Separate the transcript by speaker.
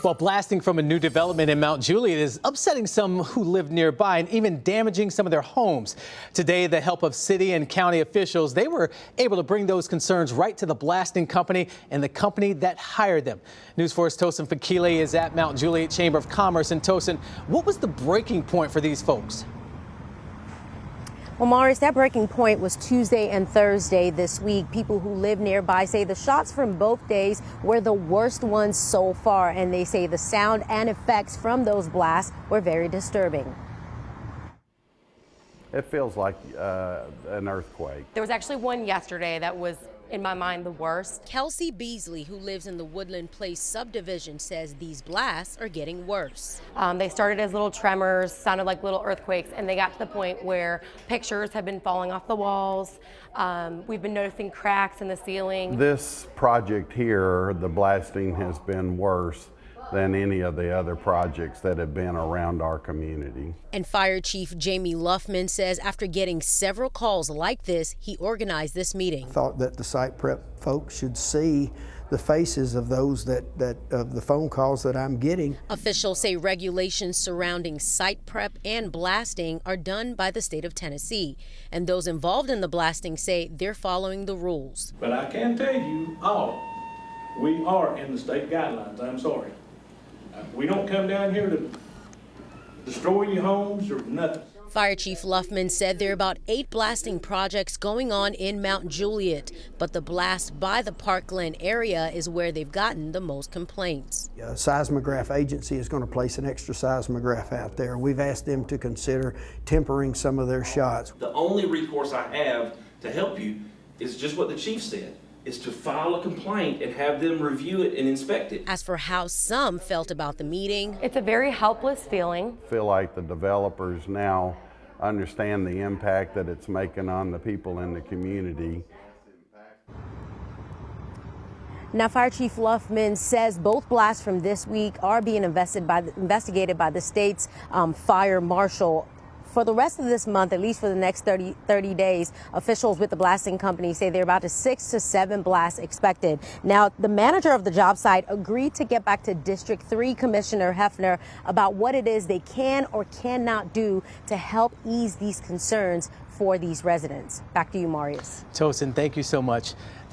Speaker 1: Well, blasting from a new development in Mount Juliet is upsetting some who live nearby and even damaging some of their homes. Today, the help of city and county officials, they were able to bring those concerns right to the blasting company and the company that hired them. News 4's Tosin Fakile is at Mount Juliet Chamber of Commerce. And Tosin, what was the breaking point for these folks?
Speaker 2: Well, Morris, that breaking point was Tuesday and Thursday this week. People who live nearby say the shots from both days were the worst ones so far, and they say the sound and effects from those blasts were very disturbing.
Speaker 3: It feels like an earthquake.
Speaker 4: There was actually one yesterday that was, in my mind, the worst.
Speaker 2: Kelsey Beasley, who lives in the Woodland Place subdivision, says these blasts are getting worse.
Speaker 4: They started as little tremors, sounded like little earthquakes, and they got to the point where pictures have been falling off the walls. We've been noticing cracks in the ceiling.
Speaker 3: This project here, the blasting has been worse than any of the other projects that have been around our community.
Speaker 2: And Fire Chief Jamie Luffman says after getting several calls like this, he organized this meeting.
Speaker 5: I thought that the site prep folks should see the faces of those of the phone calls that I'm getting.
Speaker 2: Officials say regulations surrounding site prep and blasting are done by the state of Tennessee. And those involved in the blasting say they're following the rules.
Speaker 6: But I can tell you all, we are in the state guidelines. I'm sorry. We don't come down here to destroy your homes or nothing.
Speaker 2: Fire Chief Luffman said there are about 8 blasting projects going on in Mount Juliet, but the blast by the Parkland area is where they've gotten the most complaints.
Speaker 5: A seismograph agency is going to place an extra seismograph out there. We've asked them to consider tempering some of their shots.
Speaker 7: The only recourse I have to help you is just what the chief said, is to file a complaint and have them review it and inspect it.
Speaker 2: As for how some felt about the meeting,
Speaker 4: It's a very helpless feeling.
Speaker 3: I feel like the developers now understand the impact that it's making on the people in the community.
Speaker 2: now Fire Chief Luffman says both blasts from this week are being investigated by the state's fire marshal. For the rest of this month, at least for the next 30 days, officials with the blasting company say there are about 6 to 7 blasts expected. Now, the manager of the job site agreed to get back to District 3 Commissioner Hefner about what it is they can or cannot do to help ease these concerns for these residents. Back to you, Marius.
Speaker 1: Tosin, thank you so much.